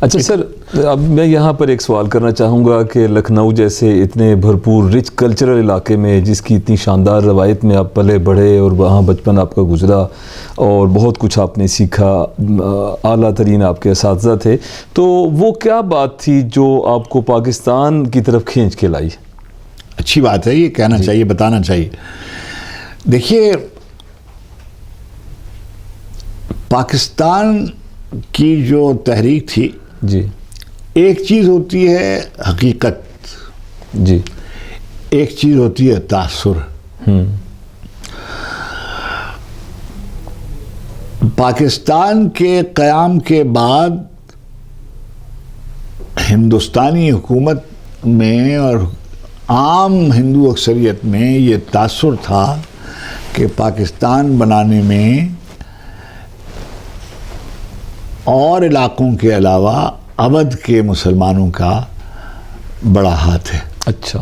اچھا سر، اب میں یہاں پر ایک سوال کرنا چاہوں گا کہ لکھنؤ جیسے اتنے بھرپور رچ کلچرل علاقے میں، جس کی اتنی شاندار روایت میں آپ پلے بڑھے اور وہاں بچپن آپ کا گزرا اور بہت کچھ آپ نے سیکھا، اعلیٰ ترین آپ کے اساتذہ تھے، تو وہ کیا بات تھی جو آپ کو پاکستان کی طرف کھینچ کے لائی؟ اچھی بات ہے، یہ کہنا چاہیے، بتانا چاہیے۔ دیکھیے، پاکستان کی جو تحریک تھی، جی، ایک چیز ہوتی ہے حقیقت، جی، ایک چیز ہوتی ہے تاثر۔ پاکستان کے قیام کے بعد ہندوستانی حکومت میں اور عام ہندو اکثریت میں یہ تاثر تھا کہ پاکستان بنانے میں اور علاقوں کے علاوہ اودھ کے مسلمانوں کا بڑا ہاتھ ہے۔ اچھا،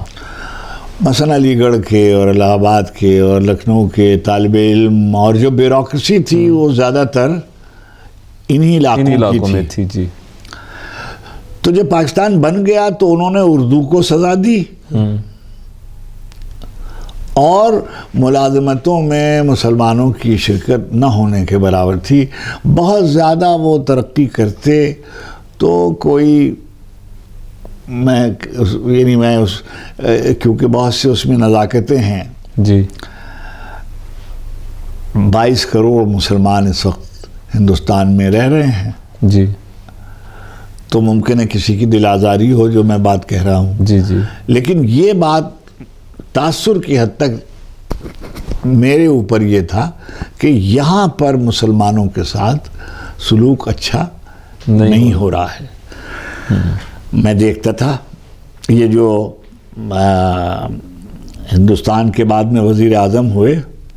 مثلا علی گڑھ کے اور الہ آباد کے اور لکھنؤ کے طالب علم اور جو بیوروکریسی تھی وہ زیادہ تر انہی علاقوں میں تھی۔ جی، تو جب پاکستان بن گیا تو انہوں نے اردو کو سزا دی اور ملازمتوں میں مسلمانوں کی شرکت نہ ہونے کے برابر تھی۔ بہت زیادہ وہ ترقی کرتے تو کوئی کیونکہ بہت سے اس میں نزاکتیں ہیں۔ جی، 22 کروڑ مسلمان اس وقت ہندوستان میں رہ رہے ہیں۔ جی، تو ممکن ہے کسی کی دل آزاری ہو جو میں بات کہہ رہا ہوں۔ جی، جی، لیکن یہ بات تاثر کی حد تک میرے اوپر یہ تھا کہ یہاں پر مسلمانوں کے ساتھ سلوک اچھا نہیں ہو رہا ہے۔ میں دیکھتا تھا یہ جو ہندوستان کے بعد میں وزیر اعظم ہوئے،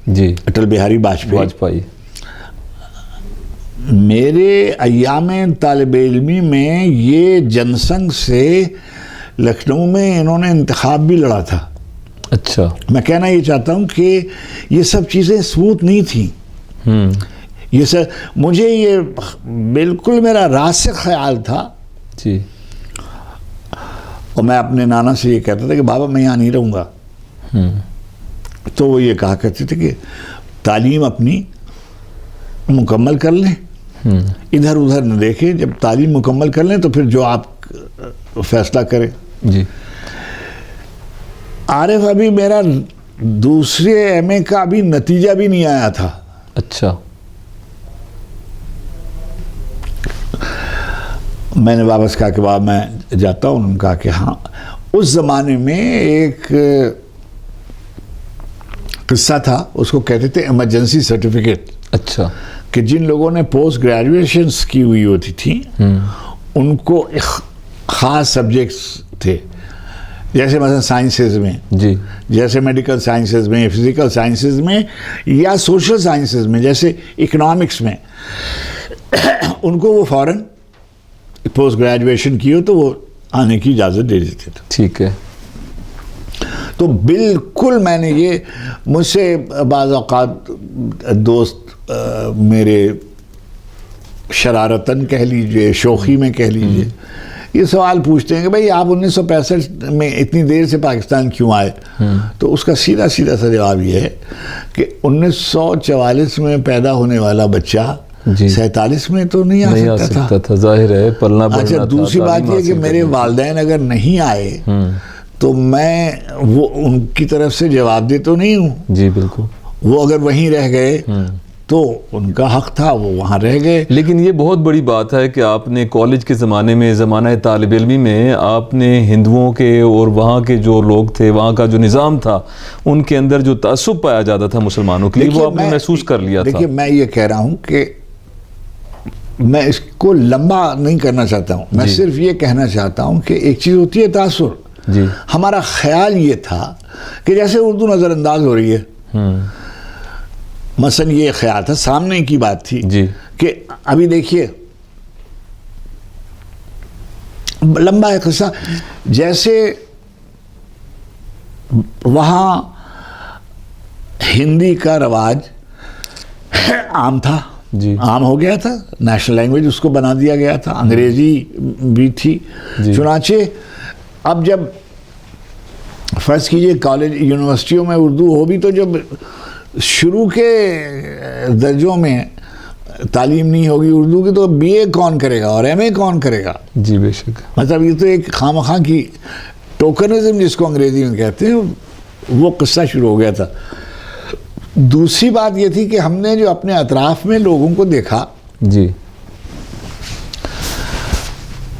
جی، اٹل بہاری واجپئی، میرے ایام طالب علمی میں یہ جنسنگ سے لکھنؤ میں انہوں نے انتخاب بھی لڑا تھا۔ اچھا، میں کہنا یہ چاہتا ہوں کہ یہ سب چیزیں سموتھ نہیں تھیں۔ یہ سب مجھے یہ بالکل میرا راسخ خیال تھا۔ جی، اور میں اپنے نانا سے یہ کہتا تھا کہ بابا میں یہاں نہیں رہوں گا۔ تو وہ یہ کہا کرتے تھے کہ تعلیم اپنی مکمل کر لیں، ادھر ادھر نہ دیکھیں، جب تعلیم مکمل کر لیں تو پھر جو آپ فیصلہ کریں۔ جی، عارف ابھی میرا دوسرے ایم اے کا ابھی نتیجہ بھی نہیں آیا تھا۔ اچھا، میں نے واپس کہا کہ بابا میں جاتا ہوں۔ انہوں نے کہا کہ ہاں، اس زمانے میں ایک قصہ تھا، اس کو کہتے تھے ایمرجنسی سرٹیفکیٹ۔ اچھا، کہ جن لوگوں نے پوسٹ گریجویشنز کی ہوئی ہوتی تھی ان کو خاص سبجیکٹس تھے، جیسے مثلا سائنسز میں، جی، جیسے میڈیکل سائنسز میں، فزیکل سائنسز میں، یا سوشل سائنسز میں جیسے اکنامکس میں، ان کو وہ فوراً پوسٹ گریجویشن کی ہو تو وہ آنے کی اجازت دے دیتے تھے۔ ٹھیک ہے۔ تو بالکل میں نے یہ، مجھ سے بعض اوقات دوست میرے شرارتاً کہہ لیجئے، شوخی میں کہہ لیجئے، یہ سوال پوچھتے ہیں کہ بھئی آپ 1965 میں اتنی دیر سے پاکستان کیوں آئے؟ تو اس کا سیدھا سیدھا سا جواب یہ ہے کہ 1944 میں پیدا ہونے والا بچہ 47 میں تو نہیں آ سکتا تھا، ظاہر ہے پلنا بڑھنا تھا۔ اچھا، دوسری بات یہ کہ میرے والدین اگر نہیں آئے تو میں وہ ان کی طرف سے جواب دہ تو نہیں ہوں۔ جی، بالکل۔ وہ اگر وہیں رہ گئے تو ان کا حق تھا، وہ وہاں رہ گئے۔ لیکن یہ بہت بڑی بات ہے کہ آپ نے کالج کے زمانے میں، زمانہ طالب علمی میں، آپ نے ہندوؤں کے اور وہاں کے جو لوگ تھے، وہاں کا جو نظام تھا، ان کے اندر جو تعصب پایا جاتا تھا مسلمانوں کے لیے، وہ آپ نے محسوس کر لیا تھا۔ دیکھیے، میں یہ کہہ رہا ہوں کہ میں اس کو لمبا نہیں کرنا چاہتا ہوں، میں صرف یہ کہنا چاہتا ہوں کہ ایک چیز ہوتی ہے تاثر۔ جی، ہمارا خیال یہ تھا کہ جیسے اردو نظر انداز ہو رہی ہے، مثلا یہ خیال تھا، سامنے کی بات تھی کہ ابھی دیکھیے لمبا ہے قصہ، جیسے وہاں ہندی کا رواج عام تھا، جی عام ہو گیا تھا، نیشنل لینگویج اس کو بنا دیا گیا تھا، انگریزی بھی تھی. چنانچہ اب جب فرض کیجئے کالج یونیورسٹیوں میں اردو ہو بھی، تو جب شروع کے درجوں میں تعلیم نہیں ہوگی اردو کی، تو بی اے کون کرے گا اور ایم اے کون کرے گا؟ جی بے شک. مطلب یہ تو ایک خواہ کی ٹوکنزم جس کو انگریزی میں کہتے ہیں، وہ قصہ شروع ہو گیا تھا. دوسری بات یہ تھی کہ ہم نے جو اپنے اطراف میں لوگوں کو دیکھا، جی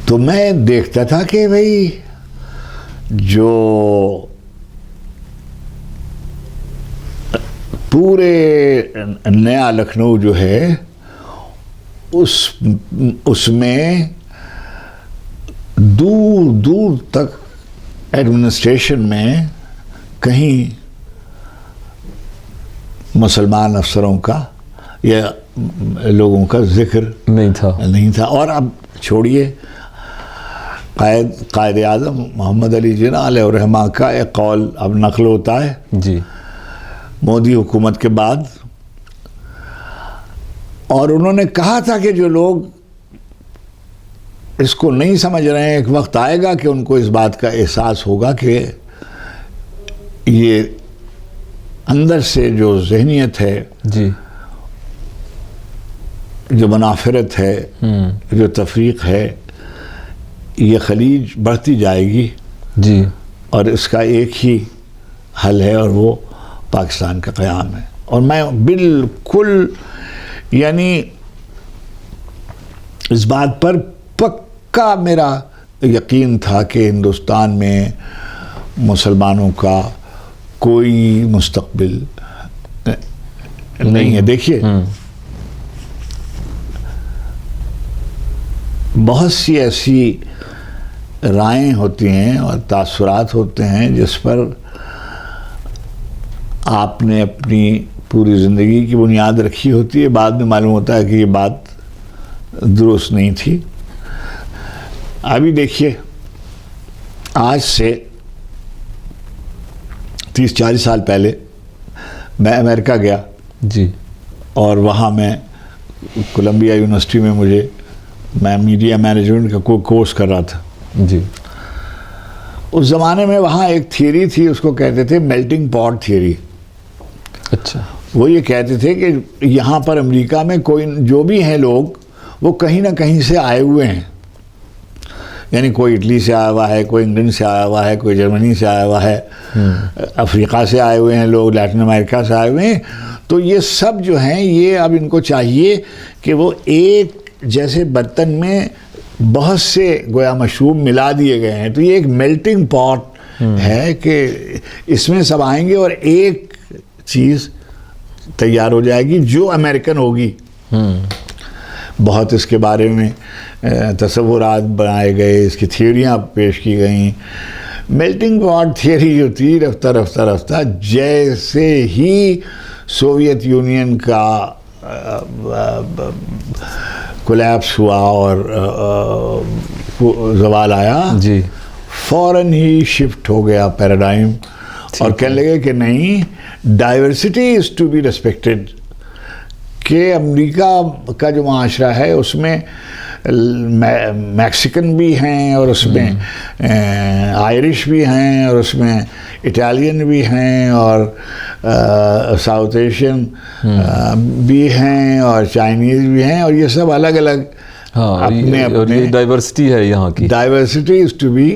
تو میں دیکھتا تھا کہ بھئی جو پورے نیا لکھنؤ جو ہے اس میں دور دور تک ایڈمنسٹریشن میں کہیں مسلمان افسروں کا یا لوگوں کا ذکر نہیں تھا. اور اب چھوڑیے، قائد اعظم محمد علی جناح علیہ الرحمہ کا ایک قول اب نقل ہوتا ہے جی مودی حکومت کے بعد، اور انہوں نے کہا تھا کہ جو لوگ اس کو نہیں سمجھ رہے ہیں، ایک وقت آئے گا کہ ان کو اس بات کا احساس ہوگا کہ یہ اندر سے جو ذہنیت ہے، جی جو منافرت ہے، جو تفریق ہے، یہ خلیج بڑھتی جائے گی. جی اور اس کا ایک ہی حل ہے، اور وہ پاکستان کا قیام ہے. اور میں بالکل یعنی اس بات پر پکا میرا یقین تھا کہ ہندوستان میں مسلمانوں کا کوئی مستقبل نہیں ہے. دیکھیے بہت سی ایسی رائیں ہوتی ہیں اور تاثرات ہوتے ہیں جس پر آپ نے اپنی پوری زندگی کی بنیاد رکھی ہوتی ہے، بعد میں معلوم ہوتا ہے کہ یہ بات درست نہیں تھی. ابھی دیکھیے، آج سے 30-40 سال پہلے میں امریکہ گیا، جی اور وہاں میں کولمبیا یونیورسٹی میں میں میڈیا مینجمنٹ کا کوئی کورس کر رہا تھا. جی اس زمانے میں وہاں ایک تھیوری تھی، اس کو کہتے تھے میلٹنگ پاٹ تھیوری. اچھا. وہ یہ کہتے تھے کہ یہاں پر امریکہ میں کوئی جو بھی ہیں لوگ، وہ کہیں نہ کہیں سے آئے ہوئے ہیں. یعنی کوئی اٹلی سے آیا ہوا ہے، کوئی انگلینڈ سے آیا ہوا ہے، کوئی جرمنی سے آیا ہوا ہے، افریقہ سے آئے ہوئے ہیں لوگ، لیٹن امریکہ سے آئے ہوئے ہیں. تو یہ سب جو ہیں، یہ اب ان کو چاہیے کہ وہ ایک جیسے برتن میں بہت سے گویا مشروب ملا دیے گئے ہیں. تو یہ ایک میلٹنگ پاٹ ہے کہ اس میں سب آئیں گے اور ایک چیز تیار ہو جائے گی جو امریکن ہوگی. بہت اس کے بارے میں تصورات بنائے گئے، اس کی تھیوریاں پیش کی گئیں. میلٹنگ پاٹ تھیوری جو تھی، رفتہ رفتہ رفتہ جیسے ہی سوویت یونین کا کولیپس ہوا اور زوال آیا، جی فوراً ہی شفٹ ہو گیا پیراڈائم، اور کہنے لگے کہ نہیں، diversity is to be respected. کہ امریکہ کا جو معاشرہ ہے اس میں میکسیکن بھی ہیں، اور اس میں آئرش بھی ہیں، اور اس میں اٹالین بھی ہیں، اور ساؤتھ ایشین بھی ہیں، اور چائنیز بھی ہیں، اور یہ سب الگ الگ اپنے ڈائیورسٹی ہے یہاں کی. Diversity is to be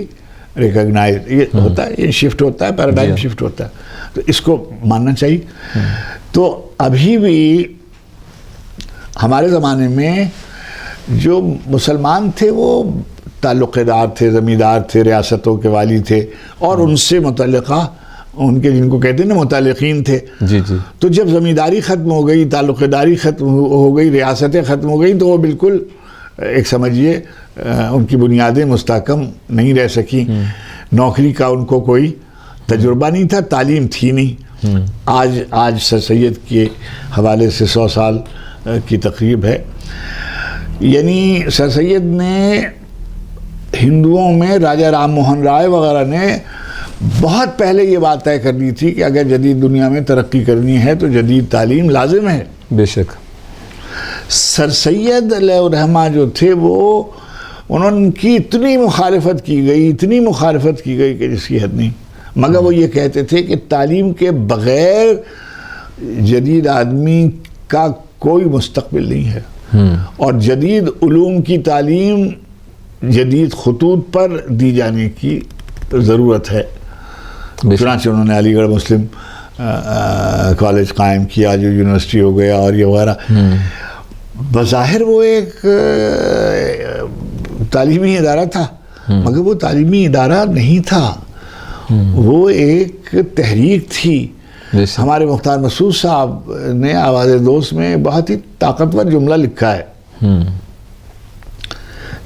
recognize. یہ ہوتا ہے، یہ شفٹ ہوتا ہے، پیراڈائم شفٹ ہوتا ہے. تو اس کو ماننا چاہیے. تو ابھی بھی ہمارے زمانے میں جو مسلمان تھے وہ تعلق دار تھے، زمیندار تھے، ریاستوں کے والی تھے، اور ان سے متعلقہ ان کے جن کو کہتے ہیں نا متعلقین تھے. جی جی. تو جب زمینداری ختم ہو گئی، تعلق داری ختم ہو گئی، ریاستیں ختم ہو گئی، تو وہ بالکل ایک سمجھیے ان کی بنیادیں مستحکم نہیں رہ سکیں. نوکری کا ان کو کوئی تجربہ نہیں تھا، تعلیم تھی نہیں. آج سر سید کے حوالے سے 100 سال کی تقریب ہے. یعنی سر سید نے ہندوؤں میں راجہ رام موہن رائے وغیرہ نے بہت پہلے یہ بات طے کرنی تھی کہ اگر جدید دنیا میں ترقی کرنی ہے تو جدید تعلیم لازم ہے. بے شک. سر سید علیہ الرحمہ جو تھے وہ انہوں کی اتنی مخالفت کی گئی کہ جس کی حد نہیں. مگر وہ یہ کہتے تھے کہ تعلیم کے بغیر جدید آدمی کا کوئی مستقبل نہیں ہے, اور جدید علوم کی تعلیم جدید خطوط پر دی جانے کی ضرورت ہے. چنانچہ انہوں نے علی گڑھ مسلم کالج قائم کیا جو یونیورسٹی ہو گیا اور یہ وغیرہ. بظاہر وہ ایک تعلیمی ادارہ تھا, مگر وہ تعلیمی ادارہ نہیں تھا, وہ ایک تحریک تھی. ہمارے مختار مسعود صاحب نے آواز دوست میں بہت ہی طاقتور جملہ لکھا ہے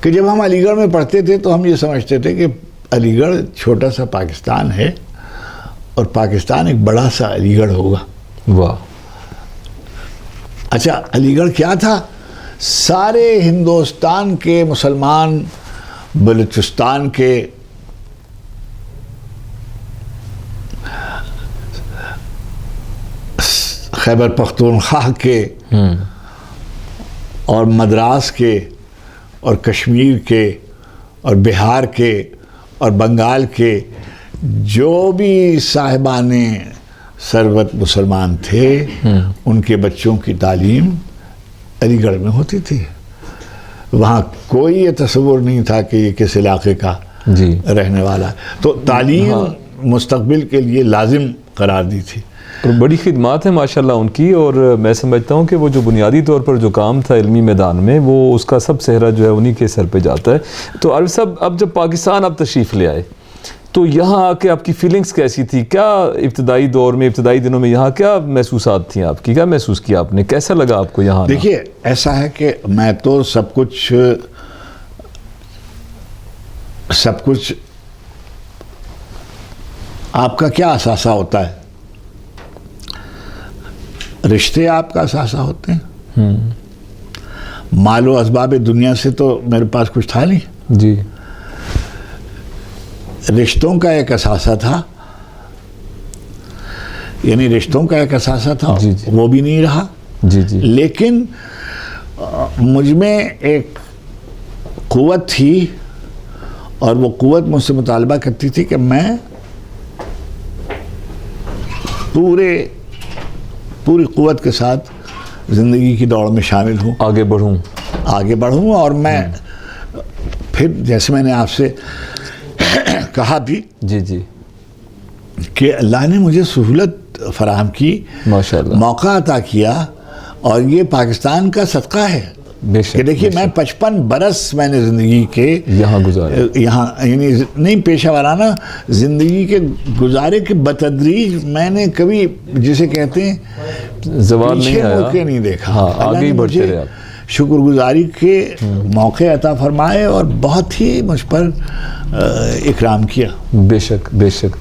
کہ جب ہم علی گڑھ میں پڑھتے تھے تو ہم یہ سمجھتے تھے کہ علی گڑھ چھوٹا سا پاکستان ہے اور پاکستان ایک بڑا سا علی گڑھ ہوگا. واہ. اچھا, علی گڑھ کیا تھا؟ سارے ہندوستان کے مسلمان, بلوچستان کے, خیبر پختونخوا کے, اور مدراس کے, اور کشمیر کے, اور بہار کے, اور بنگال کے جو بھی صاحبان ثروت مسلمان تھے ان کے بچوں کی تعلیم علی گڑھ میں ہوتی تھی. وہاں کوئی یہ تصور نہیں تھا کہ یہ کس علاقے کا رہنے والا. تو تعلیم مستقبل کے لیے لازم قرار دی تھی. اور بڑی خدمات ہیں ماشاءاللہ ان کی, اور میں سمجھتا ہوں کہ وہ جو بنیادی طور پر جو کام تھا علمی میدان میں وہ اس کا سب سہرا جو ہے انہی کے سر پہ جاتا ہے. تو عارف صاحب, اب جب پاکستان آپ تشریف لے آئے تو یہاں آ کے آپ کی فیلنگز کیسی تھی؟ کیا ابتدائی دور میں, ابتدائی دنوں میں یہاں کیا محسوسات تھیں آپ کی؟ کیا محسوس کیا آپ نے؟ کیسا لگا آپ کو یہاں؟ دیکھیے, ایسا ہے کہ میں تو سب کچھ آپ کا کیا اثاثہ ہوتا ہے؟ رشتے آپ کا اثاثہ ہوتے ہیں. مال و اسباب دنیا سے تو میرے پاس کچھ تھا نہیں. جی. رشتوں کا ایک اثاثہ تھا, یعنی رشتوں کا ایک اثاثہ تھا. جی. وہ بھی نہیں رہا. جی. لیکن مجھ میں ایک قوت تھی, اور وہ قوت مجھ سے مطالبہ کرتی تھی کہ میں پوری قوت کے ساتھ زندگی کی دوڑ میں شامل ہوں, آگے بڑھوں. اور میں پھر جیسے میں نے آپ سے کہا بھی جی کہ اللہ نے مجھے سہولت فراہم کی, ماشاءاللہ موقع عطا کیا, اور یہ پاکستان کا صدقہ ہے. کہ دیکھیے, میں 55 برس میں نے زندگی کے یہاں گزارے, یہاں یعنی نہیں پیشہ ورانہ زندگی کے گزارے کے بتدریج میں نے کبھی جسے کہتے ہیں زوال نہیں آیا, موقع نہیں دیکھا. ہاں, آگے ہی بڑھتے رہے آپ. شکر گزاری کے موقع عطا فرمائے اور بہت ہی مجھ پر اکرام کیا. بے شک.